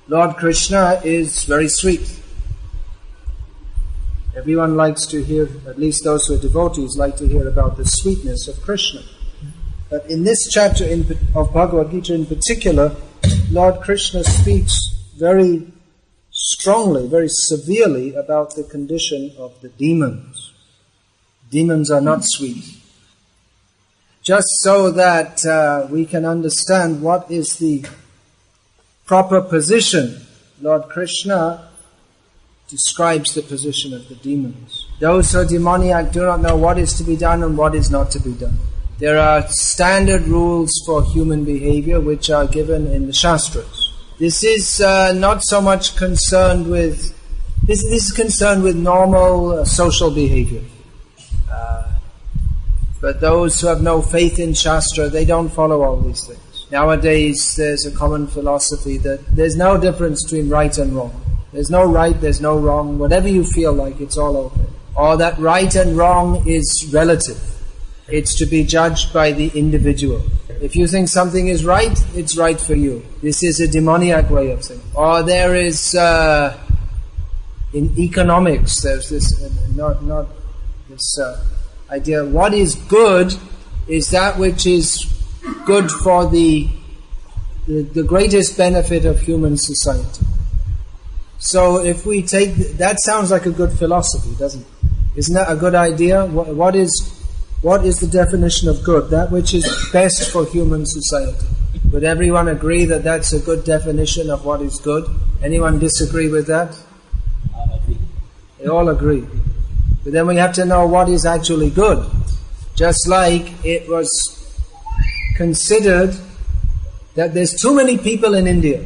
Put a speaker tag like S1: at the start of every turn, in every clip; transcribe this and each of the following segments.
S1: Lord Krishna is very sweet. Everyone likes to hear, at least those who are devotees, like to hear about the sweetness of Krishna. But in this chapter of Bhagavad Gita in particular, Lord Krishna speaks very strongly, very severely about the condition of the demons. Demons are not sweet. Just so that we can understand what is the proper position, Lord Krishna describes the position of the demons. Those who are demoniac do not know what is to be done and what is not to be done. There are standard rules for human behavior which are given in the Shastras. This is not so much concerned with, this is concerned with normal social behavior. But those who have no faith in Shastra, they don't follow all these things. Nowadays there's a common philosophy that there's no difference between right and wrong. There's no right, there's no wrong. Whatever you feel like, it's all okay. Or that right and wrong is relative. It's to be judged by the individual. If you think something is right, it's right for you. This is a demoniac way of thinking. Or there is, in economics, there's this, not this idea, what is good is that which is good for the greatest benefit of human society. So if we take, that sounds like a good philosophy, doesn't it? Isn't that a good idea? What is the definition of good? That which is best for human society. Would everyone agree that that's a good definition of what is good? Anyone disagree with that?
S2: I agree.
S1: They all agree. But then we have to know what is actually good. Just like it was considered that there's too many people in India,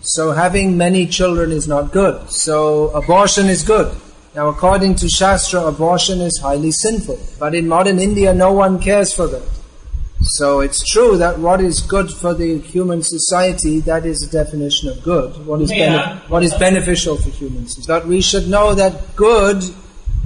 S1: so having many children is not good. So abortion is good. Now according to Shastra, abortion is highly sinful. But in modern India, no one cares for that. So it's true that what is good for the human society, that is the definition of good. What is beneficial for humans. But we should know that good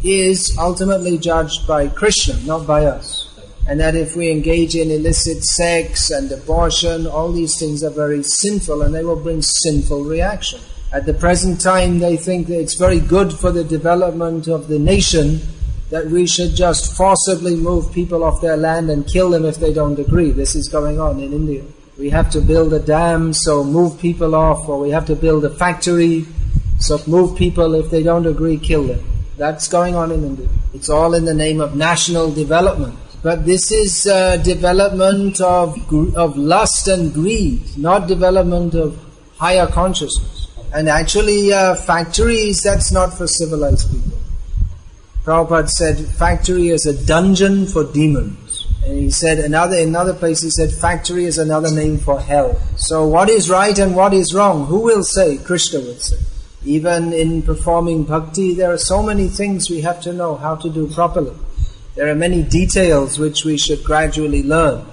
S1: is ultimately judged by Krishna, not by us. And that if we engage in illicit sex and abortion, all these things are very sinful and they will bring sinful reaction. At the present time, they think that it's very good for the development of the nation that we should just forcibly move people off their land and kill them if they don't agree. This is going on in India. We have to build a dam, so move people off, or we have to build a factory, so move people if they don't agree, kill them. That's going on in India. It's all in the name of national development. But this is development of lust and greed, not development of higher consciousness. And actually factories, that's not for civilized people. Prabhupada said factory is a dungeon for demons. And he said in another place he said factory is another name for hell. So what is right and what is wrong? Who will say? Krishna will say. Even in performing bhakti, there are so many things we have to know how to do properly. There are many details which we should gradually learn.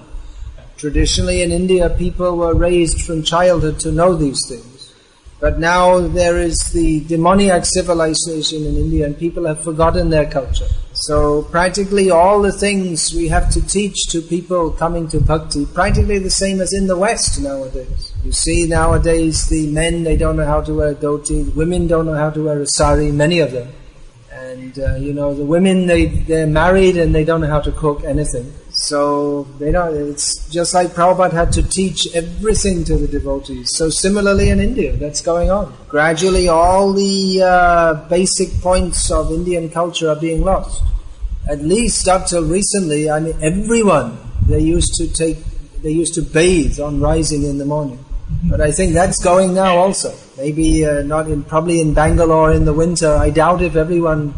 S1: Traditionally in India, people were raised from childhood to know these things. But now there is the demoniac civilization in India and people have forgotten their culture. So practically all the things we have to teach to people coming to bhakti, practically the same as in the West nowadays. You see nowadays the men, they don't know how to wear a dhoti, women don't know how to wear a sari, many of them. And the women, they're married and they don't know how to cook anything. So they don't. It's just like Prabhupada had to teach everything to the devotees. So similarly in India, that's going on. Gradually to the basic points of Indian culture are being lost. At least up till recently, I mean, everyone, they used to bathe on rising in the morning. But I think that's going now also. Maybe probably in Bangalore in the winter. I doubt if everyone,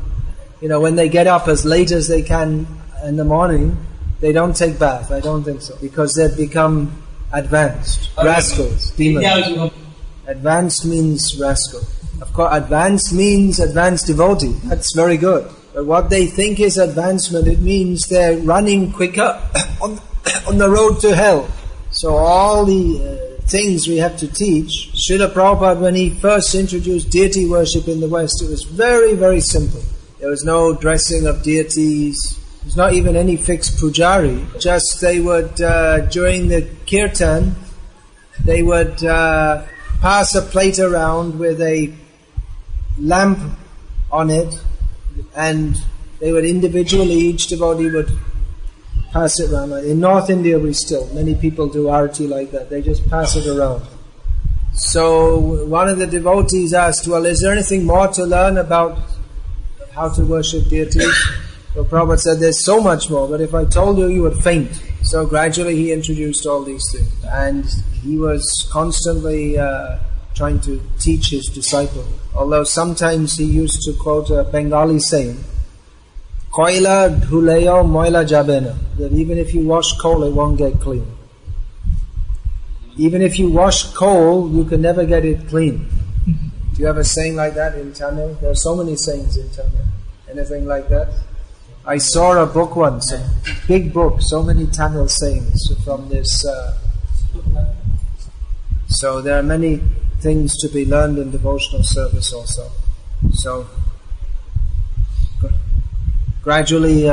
S1: when they get up as late as they can in the morning, they don't take bath. I don't think so. Because they've become advanced. Rascals, demons. Advanced means rascal. Of course, advanced means advanced devotee. That's very good. But what they think is advancement, it means they're running quicker on the road to hell. So all the things we have to teach. Srila Prabhupada, when he first introduced deity worship in the West, it was very, very simple. There was no dressing of deities. There's not even any fixed pujari. Just they would, during the kirtan, they would pass a plate around with a lamp on it, and they would individually, each devotee would pass it around. In North India many people do arati like that, they just pass it around. So one of the devotees asked, well, is there anything more to learn about how to worship deities? So Prabhupada said, there's so much more, but if I told you, you would faint. So gradually he introduced all these things, and he was constantly trying to teach his disciple. Although sometimes he used to quote a Bengali saying, Koila dhuleo moila jabena, that even if you wash coal, it won't get clean. Even if you wash coal, you can never get it clean. Do you have a saying like that in Tamil? There are so many sayings in Tamil. Anything like that? I saw a book once, a big book, so many Tamil sayings from this. So there are many things to be learned in devotional service also. So gradually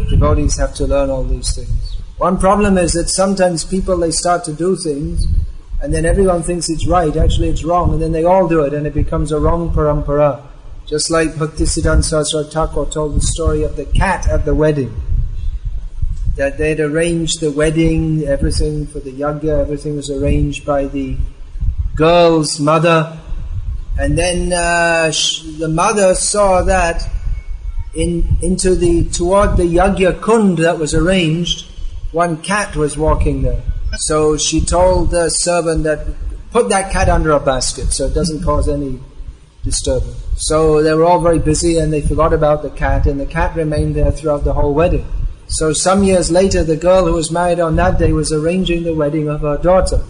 S1: devotees have to learn all these things. One problem is that sometimes people, they start to do things and then everyone thinks it's right, actually it's wrong, and then they all do it and it becomes a wrong parampara. Just like Bhaktisiddhanta Saraswati Thakur told the story of the cat at the wedding. That they'd arranged the wedding, everything for the yajna, everything was arranged by the girl's mother. And then the mother saw that toward the yajna kund that was arranged, one cat was walking there. So she told the servant that, put that cat under a basket so it doesn't cause any disturbance. So they were all very busy and they forgot about the cat, and the cat remained there throughout the whole wedding. So some years later, the girl who was married on that day was arranging the wedding of her daughter.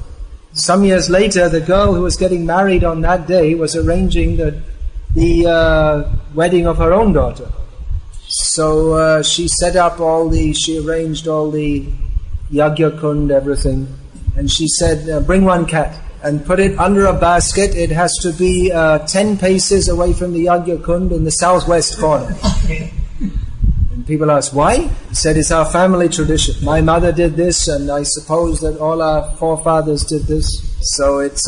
S1: Some years later, the girl who was getting married on that day was arranging the wedding of her own daughter. So she arranged all the yajna kund, everything, and she said, bring one cat and put it under a basket. It has to be 10 paces away from the yajna kund in the southwest corner. And people asked, why? He said, it's our family tradition. My mother did this, and I suppose that all our forefathers did this. So it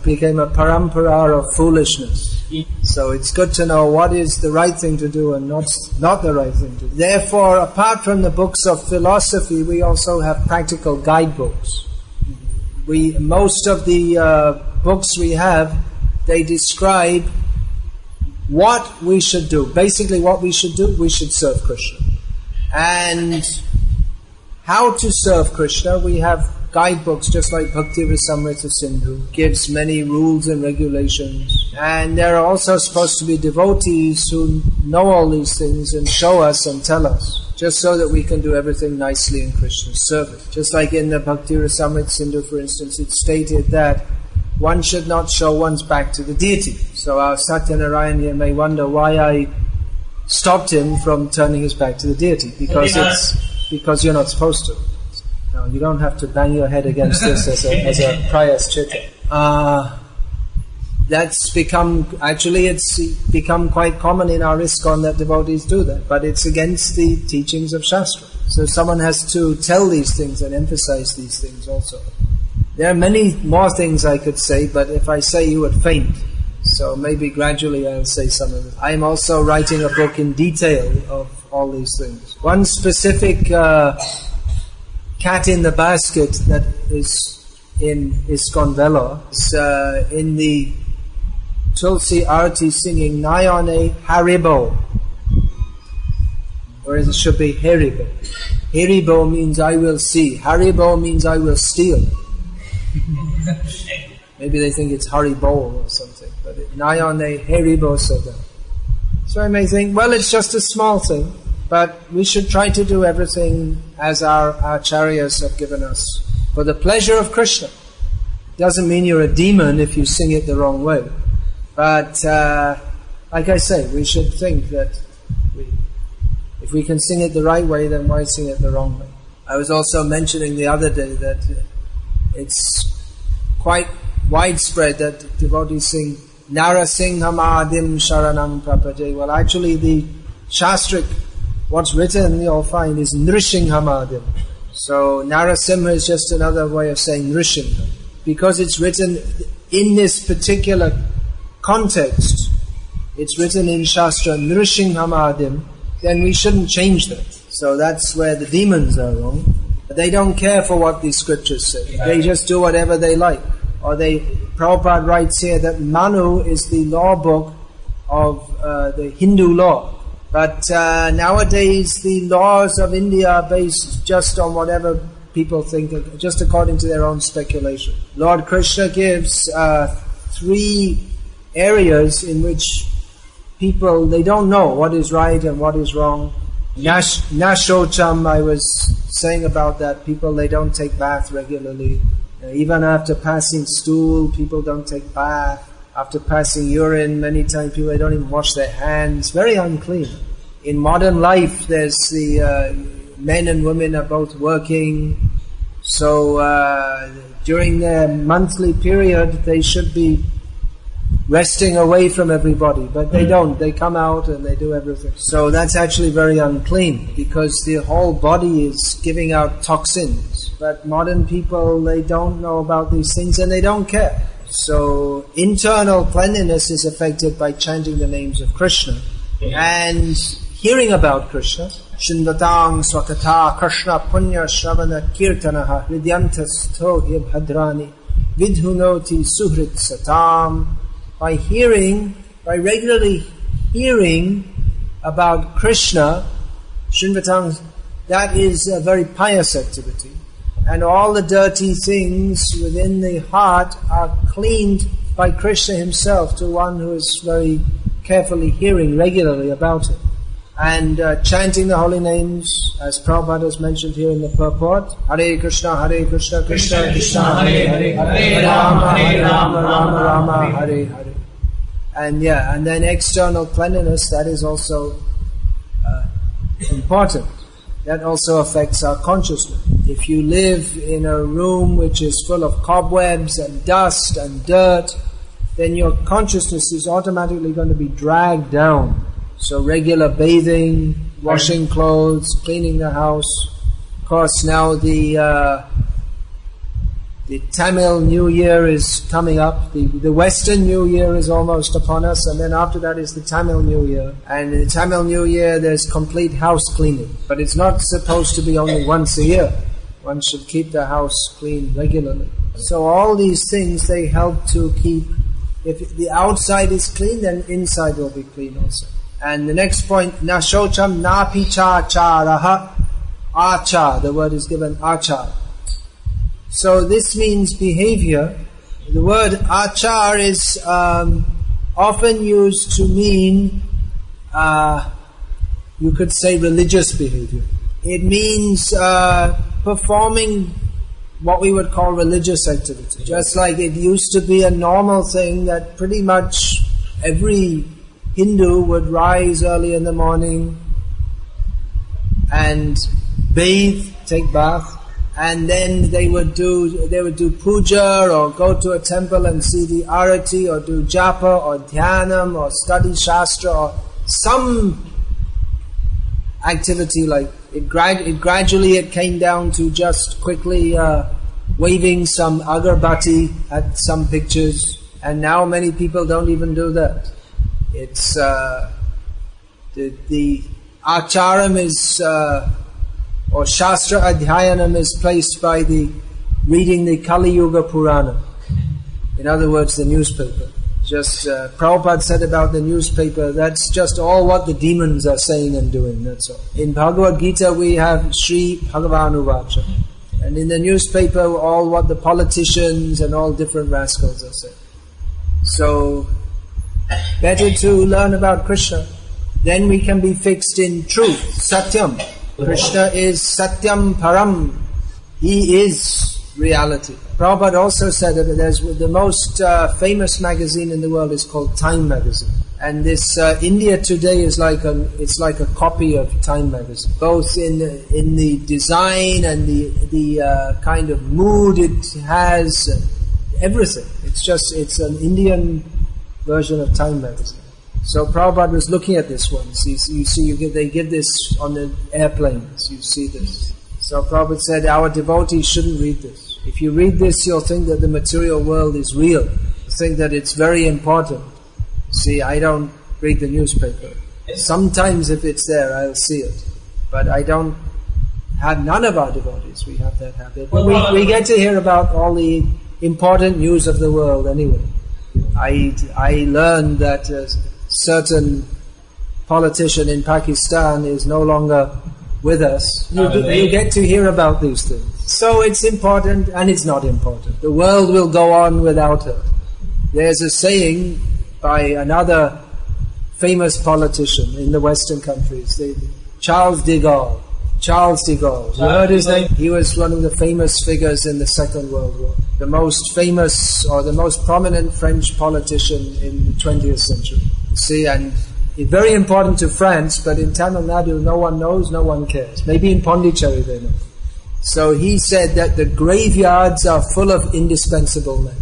S1: became a parampara of foolishness. So it's good to know what is the right thing to do and not the right thing to do. Therefore, apart from the books of philosophy, we also have practical guidebooks. Most of the books we have, they describe what we should do. Basically what we should do, we should serve Krishna. And how to serve Krishna, we have guidebooks just like Bhakti Rasamrita Sindhu, gives many rules and regulations. And there are also supposed to be devotees who know all these things and show us and tell us, just so that we can do everything nicely in Krishna's service. Just like in the Bhakti Rasamrita Sindhu, for instance, it's stated that one should not show one's back to the deity. So our Satyanarayan here may wonder why I stopped him from turning his back to the deity. Because you're not supposed to. No, you don't have to bang your head against this as a prayaschita. It's become quite common in our ISKCON that devotees do that, but it's against the teachings of Shastra. So someone has to tell these things and emphasize these things also. There are many more things I could say, but if I say, you would faint. So maybe gradually I'll say some of it. I am also writing a book in detail of all these things. One specific cat in the basket that is in ISKCON Vellore is in the Tulsi Arati singing Nayane Haribo, whereas it should be Haribo. Haribo means I will see. Haribo means I will steal. Maybe they think it's Haribo or something, but Nayane Haribo Sada. So I may think, well, it's just a small thing, but we should try to do everything as our acharyas have given us for the pleasure of Krishna. Doesn't mean you're a demon if you sing it the wrong way. But, like I say, we should think that if we can sing it the right way, then why sing it the wrong way? I was also mentioning the other day that it's quite widespread that devotees sing Narasinghamadhim Sharanam Prapaje. Well, actually the Shastric, what's written, you'll find, is Nrishinghamadhim. So Narasimha is just another way of saying Nrishingha. Because it's written in this particular context, it's written in Shastra, Nrishimhamadim, then we shouldn't change that. So that's where the demons are wrong. They don't care for what these scriptures say. They just do whatever they like. Or Prabhupada writes here that Manu is the law book of the Hindu law. But nowadays the laws of India are based just on whatever people think, just according to their own speculation. Lord Krishna gives 3 areas in which people, they don't know what is right and what is wrong. Nashocham, I was saying about that, people, they don't take bath regularly. Even after passing stool, people don't take bath. After passing urine, many times people, they don't even wash their hands. Very unclean. In modern life, there's the men and women are both working. So during their monthly period, they should be resting away from everybody, but they don't. They come out and they do everything. So that's actually very unclean, because the whole body is giving out toxins. But modern people, they don't know about these things and they don't care. So internal cleanliness is affected by chanting the names of Krishna and hearing about Krishna. Shindatang swakatha Krishna punya shravana kirtanaha hridyantas tohi bhadrani vidhunoti suhrit satam. By regularly hearing about Krishna, Shinvatang, that is a very pious activity. And all the dirty things within the heart are cleaned by Krishna himself to one who is very carefully hearing regularly about it. And chanting the holy names, as Prabhupada has mentioned here in the purport, Hare Krishna, Krishna Krishna, Hare Hare, Hare Rama, Rama Rama, Hare Hare. And then external cleanliness, that is also important. That also affects our consciousness. If you live in a room which is full of cobwebs and dust and dirt, then your consciousness is automatically going to be dragged down. So regular bathing, washing clothes, cleaning the house. Of course, now the Tamil New Year is coming up. The Western New Year is almost upon us, and then after that is the Tamil New Year. And in the Tamil New Year, there's complete house cleaning. But it's not supposed to be only once a year. One should keep the house clean regularly. So all these things, they help to keep, if the outside is clean, then inside will be clean also. And the next point, na shocham na picha charaha, acha, the word is given acha. So this means behavior. The word achar is often used to mean, you could say, religious behavior. It means performing what we would call religious activity. Just like it used to be a normal thing that pretty much every Hindu would rise early in the morning and bathe, take bath, and then they would do puja or go to a temple and see the arati or do japa or dhyanam or study shastra or some activity like it. Gradually came down to just quickly waving some agarbatti at some pictures, and now many people don't even do that. It's the acharam is or Shastra Adhyayanam is placed by reading the Kali Yuga Purana. In other words, the newspaper. Just Prabhupada said about the newspaper, that's just all what the demons are saying and doing, that's all. In Bhagavad Gita we have Sri Bhagavanu Vacha. And in the newspaper all what the politicians and all different rascals are saying. So, better to learn about Krishna. Then we can be fixed in truth, Satyam. Krishna is Satyam Param. He is reality. Prabhupada also said that there's the most famous magazine in the world is called Time magazine. And this India Today is it's like a copy of Time magazine, both in the design and the kind of mood it has, everything. It's an Indian version of Time magazine. So Prabhupada was looking at this once. They give this on the airplanes. You see this. So Prabhupada said, our devotees shouldn't read this. If you read this, you'll think that the material world is real. I think that it's very important. See, I don't read the newspaper. Sometimes if it's there, I'll see it. But I don't have, none of our devotees, we have that habit. But we get to hear about all the important news of the world anyway. I learned that a certain politician in Pakistan is no longer with us. You get to hear about these things. So it's important and it's not important. The world will go on without her. There's a saying by another famous politician in the Western countries, Charles de Gaulle. You heard his name? He was one of the famous figures in the Second World War. The most famous or the most prominent French politician in the 20th century. See, and it's very important to France, but in Tamil Nadu no one knows, no one cares. Maybe in Pondicherry they know. So he said that the graveyards are full of indispensable men.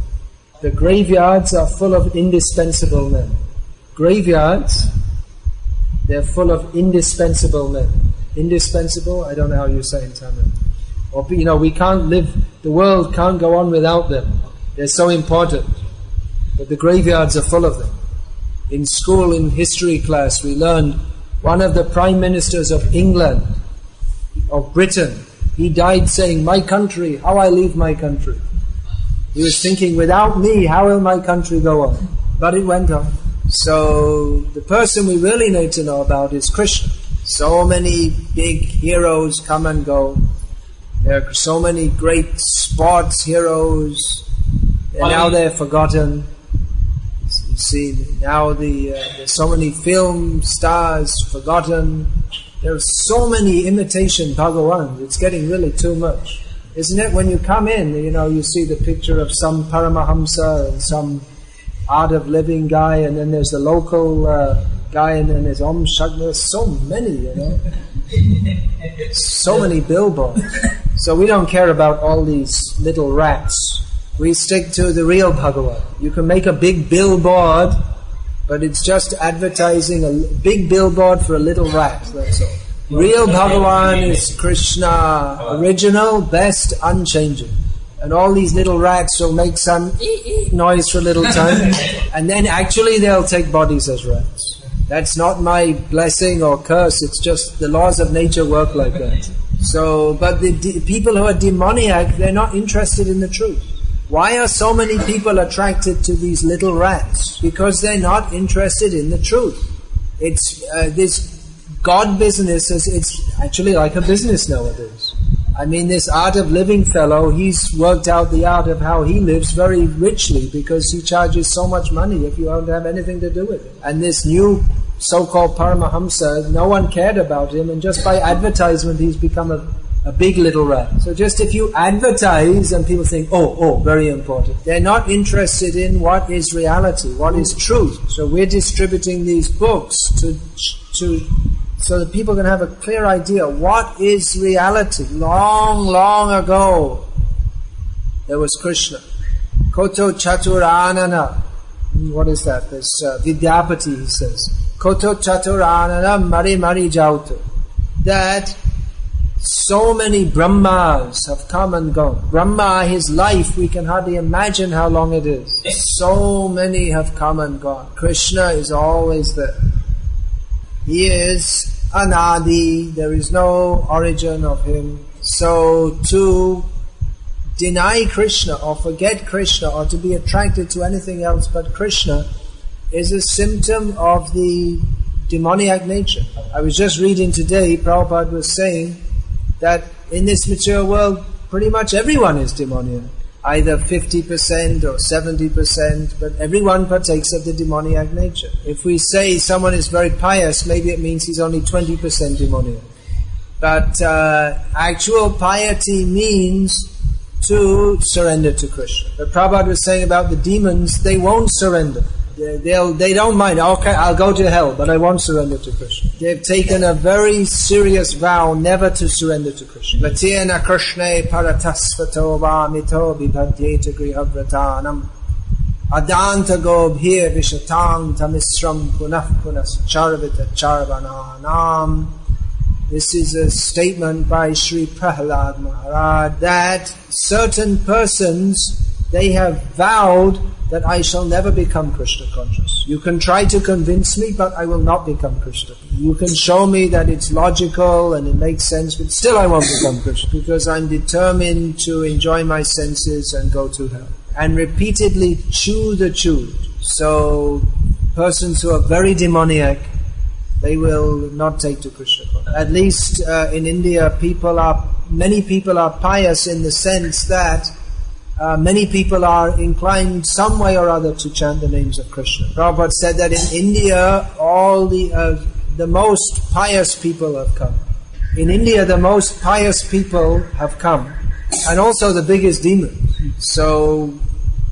S1: The graveyards are full of indispensable men. Graveyards, they're full of indispensable men. Indispensable, I don't know how you say in Tamil. Or, we can't live, the world can't go on without them. They're so important. But the graveyards are full of them. In school, in history class, we learned one of the prime ministers of England, of Britain, he died saying, "My country, how I leave my country." He was thinking, without me, how will my country go on? But it went on. So the person we really need to know about is Krishna. So many big heroes come and go. There are so many great sports heroes, and now they're forgotten. You see, now there's so many film stars forgotten. There are so many imitation Bhagavan. It's getting really too much. Isn't it? When you come in, you see the picture of some Paramahamsa and some art of living guy, and then there's the local guy, and then there's Om Shakti. There's so many, so many billboards. So we don't care about all these little rats. We stick to the real Bhagavan. You can make a big billboard, but it's just advertising a big billboard for a little rat, that's all. Real Bhagavan is Krishna, original, best, unchanging. And all these little rats will make some noise for a little time, and then actually they'll take bodies as rats. That's not my blessing or curse, it's just the laws of nature work like that. So, but the people who are demoniac, they're not interested in the truth. Why are so many people attracted to these little rats? Because they're not interested in the truth. It's this God business, it's actually like a business nowadays. I mean, this art of living fellow, he's worked out the art of how he lives very richly because he charges so much money if you don't have anything to do with it. And this new so-called Paramahamsa, no one cared about him, and just by advertisement he's become a big little rat. So just if you advertise and people think, oh, very important. They're not interested in what is reality, what is truth. So we're distributing these books so that people can have a clear idea what is reality. Long ago there was Krishna. Koto Chaturanana. What is that? This Vidyapati, he says. Koto Chaturanana Mari Jautu. That so many Brahmas have come and gone. Brahma, his life, we can hardly imagine how long it is. So many have come and gone. Krishna is always there. He is Anadi, there is no origin of him. So to deny Krishna or forget Krishna or to be attracted to anything else but Krishna is a symptom of the demoniac nature. I was just reading today, Prabhupada was saying that in this material world pretty much everyone is demoniac. Either 50% or 70%, but everyone partakes of the demoniac nature. If we say someone is very pious, maybe it means he's only 20% demoniac. But actual piety means to surrender to Krishna. But Prabhupada was saying about the demons, they won't surrender. They don't mind, okay, I'll go to hell, but I won't surrender to Krishna. They've taken a very serious vow never to surrender to Krishna. Vatena Krishna paratasvato vamito vibhadyeta grihavratanam adanta gobhir vishatang tamisram punah punas charvita charvananam. This is a statement by Sri Prahlad Maharaj that certain persons, they have vowed that I shall never become Krishna conscious. You can try to convince me, but I will not become Krishna. You can show me that it's logical and it makes sense, but still I won't become Krishna, because I'm determined to enjoy my senses and go to hell. And repeatedly chew the chewed. So persons who are very demoniac, they will not take to Krishna consciousness. At least in India, many people are pious in the sense that many people are inclined some way or other to chant the names of Krishna. Prabhupada said that in India, all the most pious people have come. In India, the most pious people have come, and also the biggest demons. So,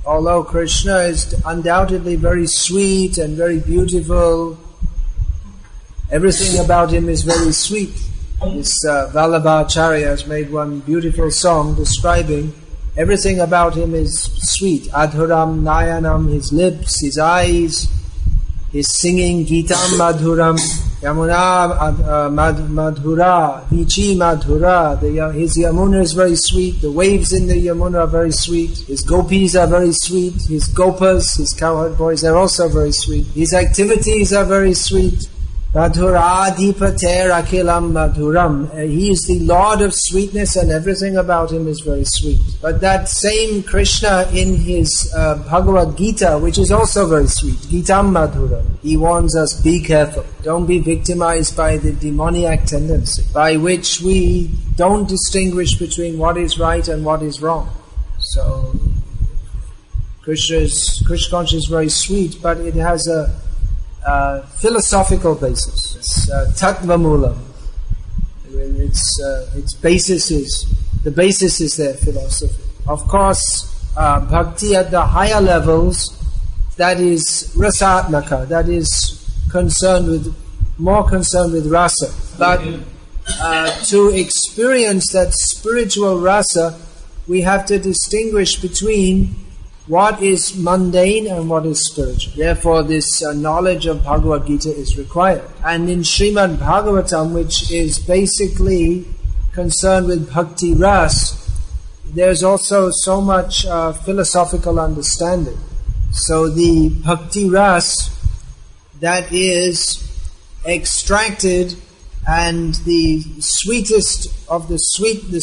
S1: although Krishna is undoubtedly very sweet and very beautiful, everything about him is very sweet. This Vallabhacharya has made one beautiful song describing everything about him is sweet. Adhuram Nayanam, his lips, his eyes, his singing, Gitam Madhuram, Yamuna Madhura, Vichi Madhura. His Yamuna is very sweet. The waves in the Yamuna are very sweet. His gopis are very sweet. His gopas, his cowherd boys, they're also very sweet. His activities are very sweet. Madhuradhipater Akhilam Madhuram. He is the Lord of sweetness and everything about him is very sweet. But that same Krishna in his Bhagavad Gita, which is also very sweet, Gitam Madhuram, he warns us, be careful. Don't be victimized by the demoniac tendency, by which we don't distinguish between what is right and what is wrong. So, Krishna consciousness is very sweet, but it has a philosophical basis. It's tattva moolam. Its basis is their philosophy. Of course, bhakti at the higher levels, that is rasatmaka, that is more concerned with rasa. But to experience that spiritual rasa, we have to distinguish between what is mundane and what is spiritual. Therefore, this knowledge of Bhagavad Gita is required. And in Srimad Bhagavatam, which is basically concerned with bhakti ras, there's also so much philosophical understanding. So the bhakti ras that is extracted, and the sweetest of the sweetness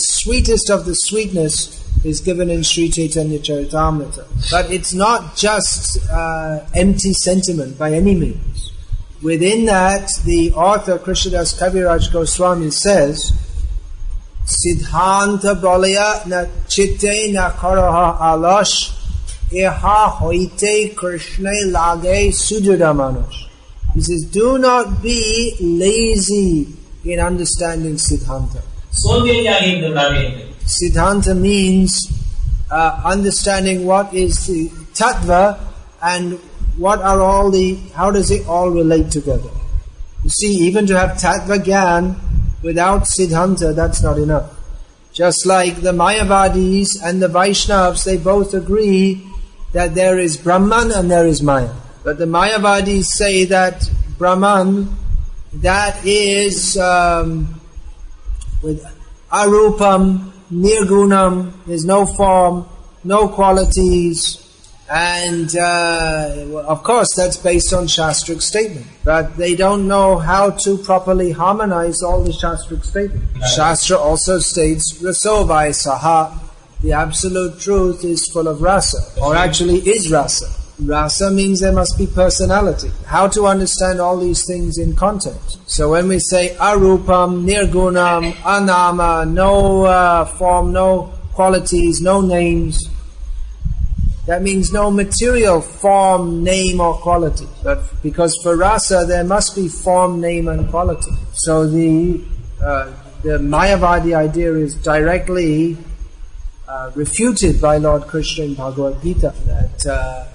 S1: is given in Sri Chaitanya Charitamrita. But it's not just empty sentiment by any means. Within that, the author Krishnadas Kaviraj Goswami says, Siddhanta bolaya na chitte na karaha alash, eha hoite Krishna lage sujada manush. He says, do not be lazy in understanding Siddhanta. Siddhanta means understanding what is the tattva and how does it all relate together. You see, even to have tattva gyan without Siddhanta, that's not enough. Just like the Mayavadis and the Vaishnavas, they both agree that there is Brahman and there is Maya. But the Mayavadis say that Brahman, that is with arupam, nirgunam, there's no form, no qualities, and of course that's based on Shastric statement. But they don't know how to properly harmonize all the Shastric statements. Shastra also states, Rasovai Saha, the absolute truth is full of rasa, or actually is rasa. Rasa means there must be personality. How to understand all these things in context? So when we say arupam, nirgunam, anama, no form, no qualities, no names, that means no material form, name or quality. But because for rasa there must be form, name and quality. So the Mayavadi idea is directly refuted by Lord Krishna in Bhagavad Gita, that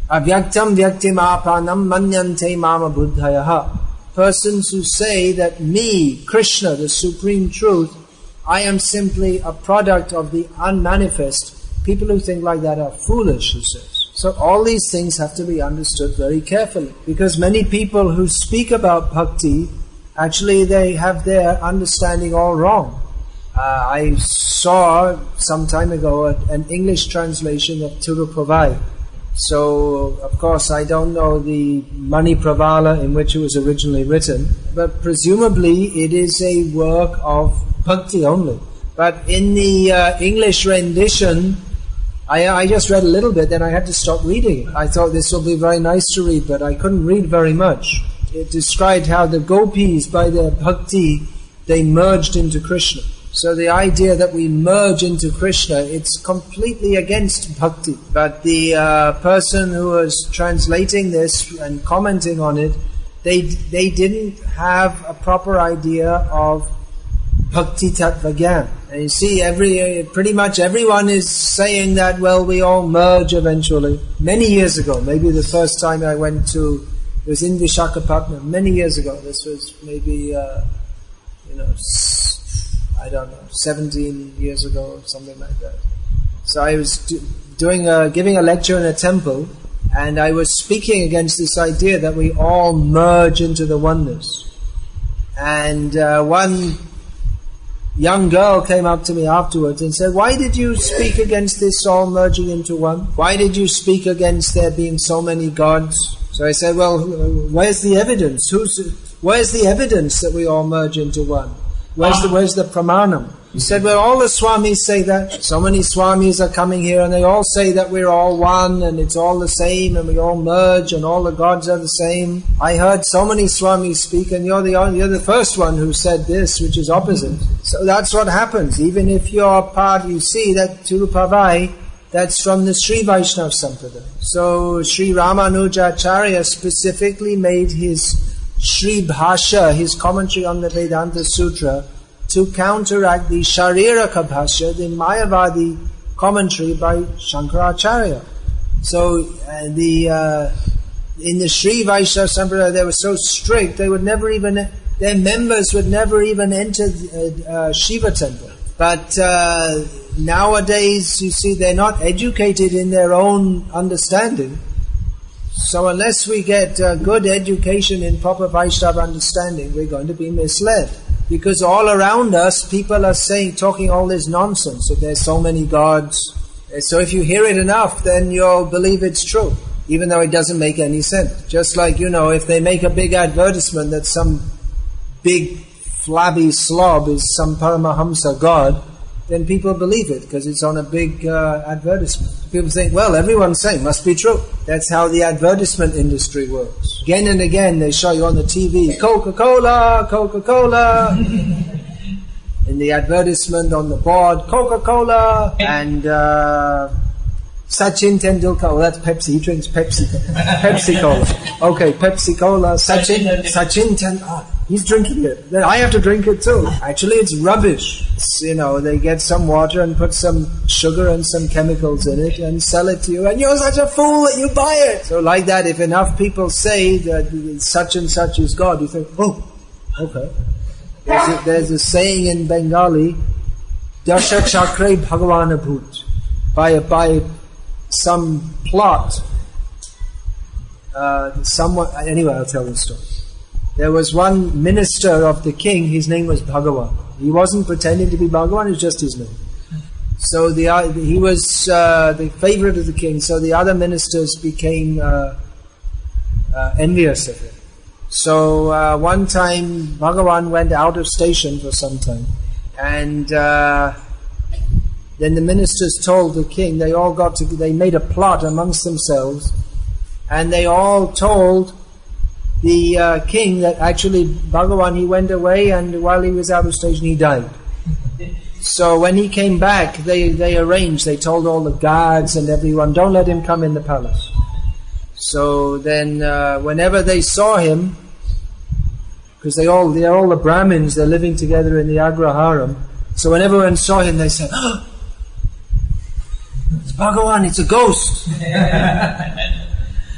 S1: avyaktam vyaktim apanam manyante mama buddhayaha. Persons who say that me, Krishna, the Supreme Truth, I am simply a product of the unmanifest. People who think like that are foolish, he says. So all these things have to be understood very carefully. Because many people who speak about bhakti, actually they have their understanding all wrong. I saw some time ago an English translation of Tiruppavai. So, of course, I don't know the Manipravala in which it was originally written, but presumably it is a work of bhakti only. But in the English rendition, I just read a little bit, then I had to stop reading it. I thought this will be very nice to read, but I couldn't read very much. It described how the gopis, by their bhakti, they merged into Krishna. So the idea that we merge into Krishna, it's completely against bhakti. But the person who was translating this and commenting on it, they didn't have a proper idea of bhakti tattva gyan. And you see, pretty much everyone is saying that, well, we all merge eventually. Many years ago, maybe the first time I went to, it was in Visakhapatnam, many years ago. This was maybe, I don't know, 17 years ago or something like that. So I was giving a lecture in a temple, and I was speaking against this idea that we all merge into the oneness. And one young girl came up to me afterwards and said, "Why did you speak against this all merging into one? Why did you speak against there being so many gods?" So I said, "Well, where's the evidence? Where's the evidence that we all merge into one? Where's the pramanam?" He said, "Well, all the swamis say that. So many swamis are coming here and they all say that we're all one and it's all the same and we all merge and all the gods are the same. I heard so many swamis speak and you're the first one who said this, which is opposite." So that's what happens. Even if you're part, you see that Tiruppavai, that's from the Sri Vaishnava Sampradaya. So Sri Ramanujacharya specifically made his Sri Bhashya, his commentary on the Vedanta Sutra, to counteract the Shariraka Bhashya, the Mayavadi commentary by Shankaracharya. So in the Sri Vaishnava Sampradaya, they were so strict, their members would never even enter Shiva temple. But nowadays, you see, they're not educated in their own understanding. So unless we get good education in proper Vaishnava understanding, we're going to be misled. Because all around us, people are talking all this nonsense, that there's so many gods. So if you hear it enough, then you'll believe it's true, even though it doesn't make any sense. Just like, if they make a big advertisement that some big flabby slob is some Paramahamsa god, then people believe it because it's on a big advertisement. People think, well, everyone's saying, must be true. That's how the advertisement industry works. Again and again they show you on the TV, Coca-Cola, Coca-Cola. In the advertisement on the board, Coca-Cola. And Sachin Tendulkar, well, that's Pepsi, he drinks Pepsi. Pepsi-Cola. Okay, Pepsi-Cola, Sachin Tendulkar. He's drinking it. Then I have to drink it too. Actually, it's rubbish. They get some water and put some sugar and some chemicals in it and sell it to you, and you're such a fool that you buy it. So like that, if enough people say that such and such is God, you think, oh, okay. There's a saying in Bengali, Dasha Chakre Bhagavan Abhut. By some plot, anyway, I'll tell the story. There was one minister of the king, his name was Bhagavan. He wasn't pretending to be Bhagavan, it was just his name. So he was the favorite of the king, so the other ministers became envious of him. So one time Bhagavan went out of station for some time, and then the ministers told the king, they made a plot amongst themselves, and they all told the king that actually Bhagavan, he went away, and while he was out of station he died. So when he came back, they told all the guards and everyone, don't let him come in the palace. So then whenever they saw him, because they're all the Brahmins, they're living together in the Agraharam, so whenever everyone saw him, they said, oh, it's Bhagavan, it's a ghost.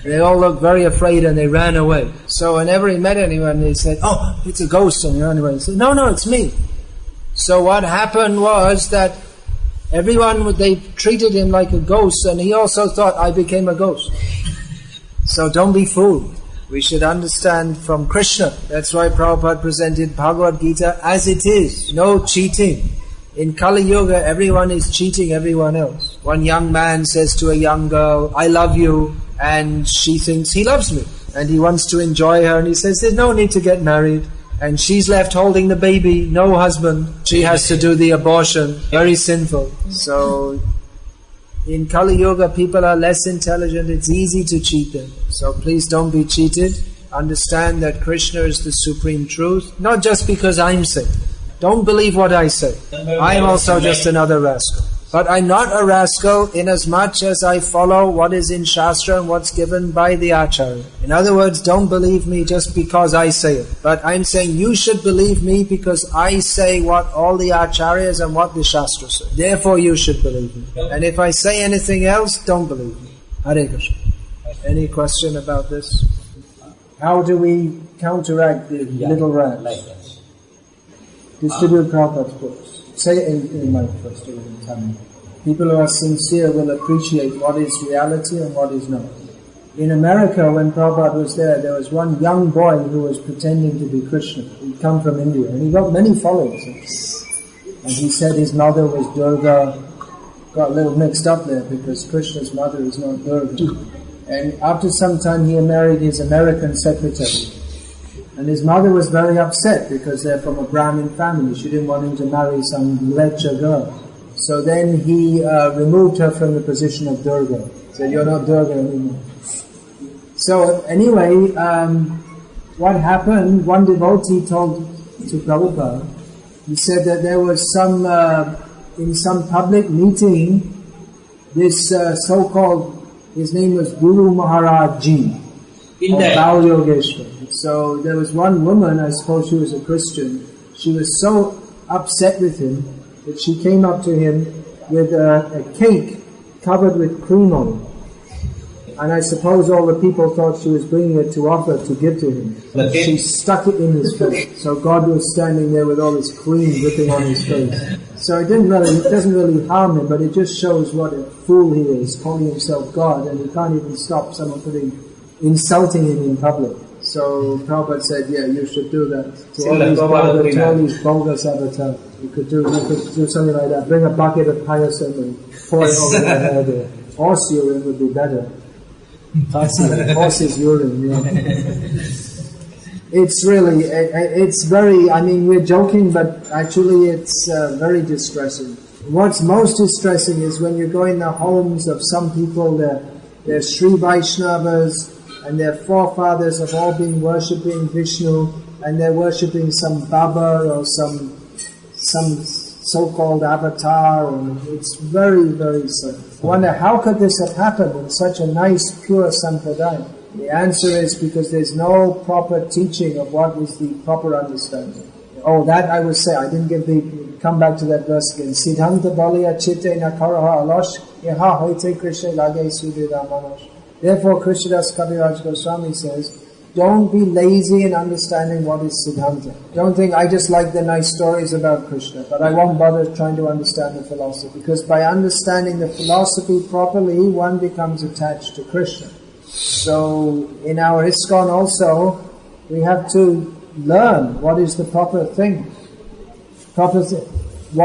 S1: They all looked very afraid and they ran away. So whenever he met anyone, they said, oh, it's a ghost, and he ran away. He said, no, it's me. So what happened was that they treated him like a ghost, and he also thought, I became a ghost. So don't be fooled. We should understand from Krishna. That's why Prabhupada presented Bhagavad Gita as it is. No cheating. In Kali Yuga, everyone is cheating everyone else. One young man says to a young girl, I love you, and she thinks he loves me. And he wants to enjoy her, and he says, there's no need to get married. And she's left holding the baby, no husband. She has to do the abortion. Very sinful. So, in Kali Yuga, people are less intelligent. It's easy to cheat them. So please don't be cheated. Understand that Krishna is the supreme truth. Not just because I'm saying. Don't believe what I say. I'm also just another rascal. But I'm not a rascal in as much as I follow what is in Shastra and what's given by the Acharya. In other words, don't believe me just because I say it. But I'm saying you should believe me because I say what all the Acharyas and what the Shastra say. Therefore you should believe me. And if I say anything else, don't believe me. Hare Krishna. Any question about this? How do we counteract the little rat? Distribute Prabhupada's books. Say it in my first time. People who are sincere will appreciate what is reality and what is not. In America, when Prabhupada was there was one young boy who was pretending to be Krishna. He'd come from India, and he got many followers. And he said his mother was Durga. Got a little mixed up there because Krishna's mother is not Durga. And after some time, he married his American secretary. And his mother was very upset because they're from a Brahmin family. She didn't want him to marry some lecture girl. So then he removed her from the position of Durga. Said, you're not Durga anymore. So anyway, what happened, one devotee told to Prabhupada, he said that there was some, in some public meeting, this so-called, his name was Guru Maharaj Ji, of Baul Yogeshwar. So there was one woman, I suppose she was a Christian, she was so upset with him that she came up to him with a cake covered with cream on it. And I suppose all the people thought she was bringing it to offer to give to him. But she stuck it in his face. So God was standing there with all this cream dripping on his face. So it doesn't really harm him, but it just shows what a fool he is, calling himself God, and he can't even stop someone insulting him in public. So Prabhupada said, yeah, you should do that. To all these bogus avatars. You could do something like that. Bring a bucket of payasam and pour it over their head. Horse urine would be better. Horse's urine, yeah. It's really, it's very, I mean, we're joking, but actually it's very distressing. What's most distressing is when you go in the homes of some people, they're Sri Vaishnavas, and their forefathers have all been worshipping Vishnu, and they're worshipping some Baba or some so-called avatar, and it's very, very sad. I wonder, how could this have happened in such a nice, pure sampradaya? The answer is because there's no proper teaching of what is the proper understanding. Oh, that I will say, I didn't come back to that verse again. Siddhanta Balya Chitte Nakaraha Alosh Yaha Hoite Krishna Lage Sudhidamanosh. Therefore, Krishnadas Kaviraj Goswami says, don't be lazy in understanding what is Siddhanta. Don't think, I just like the nice stories about Krishna, but I won't bother trying to understand the philosophy. Because by understanding the philosophy properly, one becomes attached to Krishna. So, in our ISKCON also, we have to learn what is the proper thing. What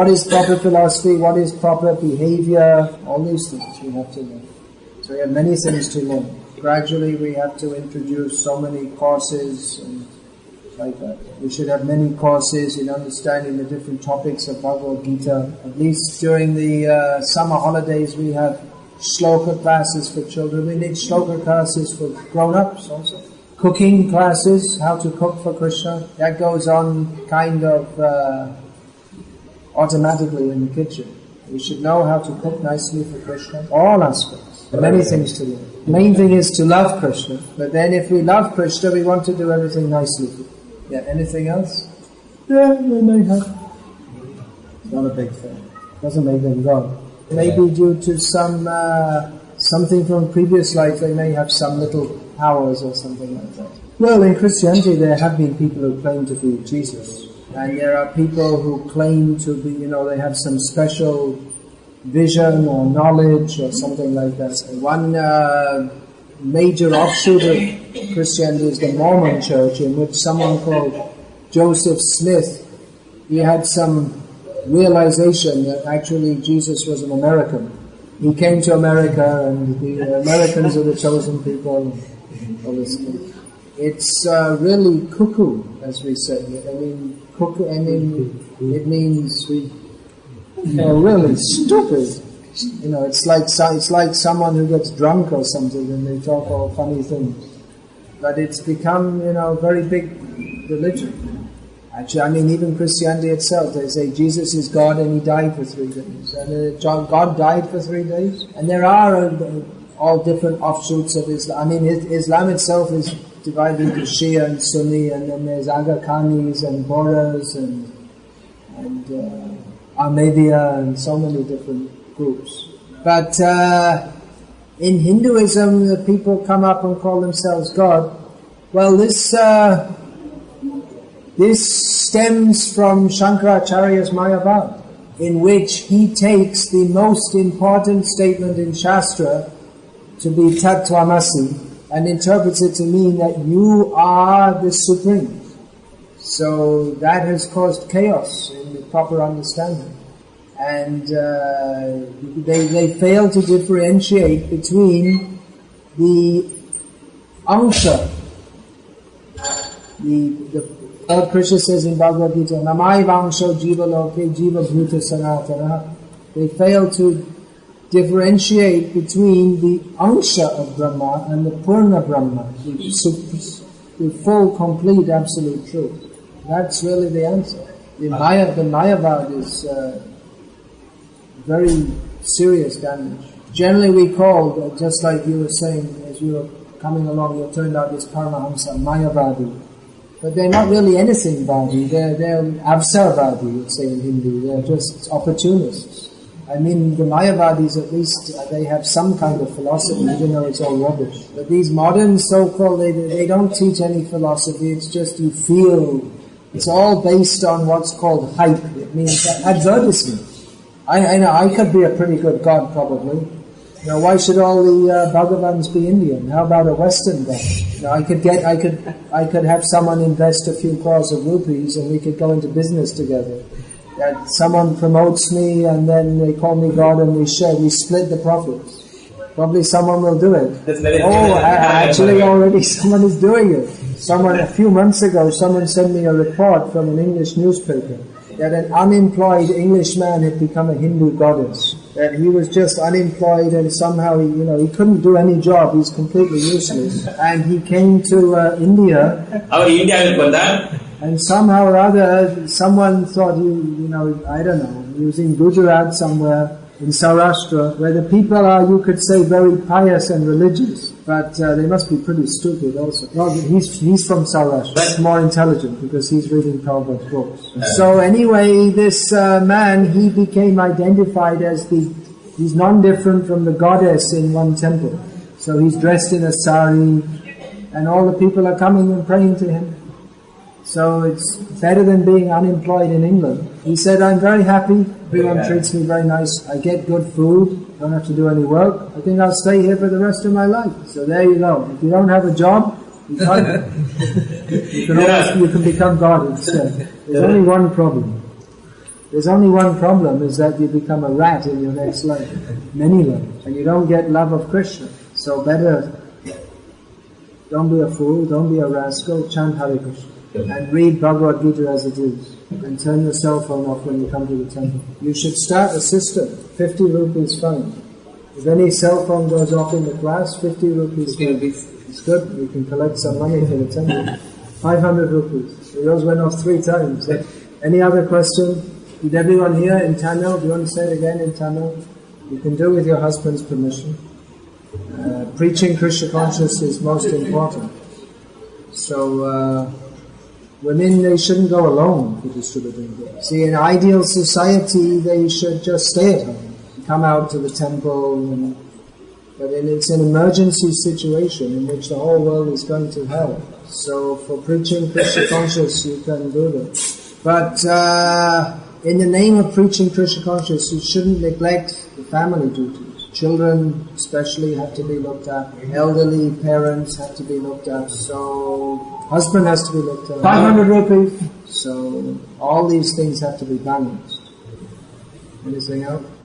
S1: is proper philosophy, what is proper behavior, all these things we have to learn. So we have many things to learn. Gradually we have to introduce so many courses and like that. We should have many courses in understanding the different topics of Bhagavad Gita. At least during the summer holidays we have shloka classes for children. We need shloka classes for grown-ups also. Cooking classes, how to cook for Krishna. That goes on kind of automatically in the kitchen. We should know how to cook nicely for Krishna. All aspects. Many things to learn. The main thing is to love Krishna. But then if we love Krishna, we want to do everything nicely. Yeah, anything else? Yeah, we may have. It's not a big thing. Doesn't make them God. Maybe due to something from previous life, they may have some little powers or something like that. Well, in Christianity, there have been people who claim to be Jesus. And there are people who claim to be, they have some special vision or knowledge or something like that. One major offshoot of Christianity is the Mormon Church, in which someone called Joseph Smith, he had some realization that actually Jesus was an American. He came to America and the Americans are the chosen people and all this stuff. It's really cuckoo, as we say. I mean, cuckoo, it means really stupid. You know, it's like someone who gets drunk or something and they talk all funny things. But it's become, very big religion. Actually, I mean, even Christianity itself, they say Jesus is God and He died for 3 days. And God died for 3 days. And there are all different offshoots of Islam. I mean, Islam itself is divided into Shia and Sunni, and then there's Aga Khanis and Boras and Ahmadiyya and so many different groups. But in Hinduism, the people come up and call themselves God. Well, this stems from Shankaracharya's Mayavad, in which he takes the most important statement in Shastra to be Tat Tvamasi and interprets it to mean that you are the Supreme. So that has caused chaos in the proper understanding. And they fail to differentiate between the Angsha. The Lord Krishna says in Bhagavad Gita, Namai Vangsho Jiva Loke Jiva Bhuta Sanatana. They fail to differentiate between the Angsha of Brahma and the Purna Brahma, the full, complete, absolute truth. That's really the answer. The Mayavad is very serious damage. Generally we call, just like you were saying, as you were coming along, you turned out this Paramahamsa, Mayavadi. But they're not really anything Vadi. They're Avsarvadi, you'd say in Hindu. They're just opportunists. I mean, the Mayavadis, at least, they have some kind of philosophy, even though it's all rubbish. But these modern so-called, they don't teach any philosophy. It's just you feel. It's all based on what's called hype. It means advertisement. I know, I could be a pretty good god, probably. Why should all the Bhagavans be Indian? How about a Western god? I could have someone invest a few crores of rupees and we could go into business together. Someone promotes me and then they call me God and we split the profits. Probably someone will do it. Actually already someone is doing it. A few months ago, someone sent me a report from an English newspaper that an unemployed Englishman had become a Hindu goddess. That he was just unemployed and somehow he couldn't do any job. He's completely useless. And he came to India. And somehow or other, someone thought I don't know, he was in Gujarat somewhere, in Saurashtra, where the people are, you could say, very pious and religious. But they must be pretty stupid also. No, he's from Saurashtra. He's more intelligent because he's reading Prabhupada's books. So anyway, this man, he became identified as he's non-different from the goddess in one temple. So he's dressed in a sari and all the people are coming and praying to him. So it's better than being unemployed in England. He said, I'm very happy, everyone treats me very nice, I get good food, don't have to do any work, I think I'll stay here for the rest of my life. So there you go. If you don't have a job, you can't. You can become God instead. There's only one problem. Is that you become a rat in your next life. Many lives. And you don't get love of Krishna. So better, don't be a fool, don't be a rascal, chant Hare Krishna. And read Bhagavad Gita as it is. And turn your cell phone off when you come to the temple. You should start a system. 50 rupees fine. If any cell phone goes off in the class, 50 rupees fine. It's good. You can collect some money for the temple. 500 rupees. Yours went off 3 times. Any other question? Did everyone hear in Tamil? Do you want to say it again in Tamil? You can do with your husband's permission. Preaching Krishna consciousness is most important. So, women, they shouldn't go alone for distributing gifts. See, in an ideal society, they should just stay at home, come out to the temple, but it's an emergency situation in which the whole world is going to hell. So for preaching Krishna consciousness, you can do that. But in the name of preaching Krishna consciousness, you shouldn't neglect the family duties. Children especially have to be looked at. Elderly parents have to be looked at. So husband has to be looked at. 500 rupees. So all these things have to be balanced. Anything else?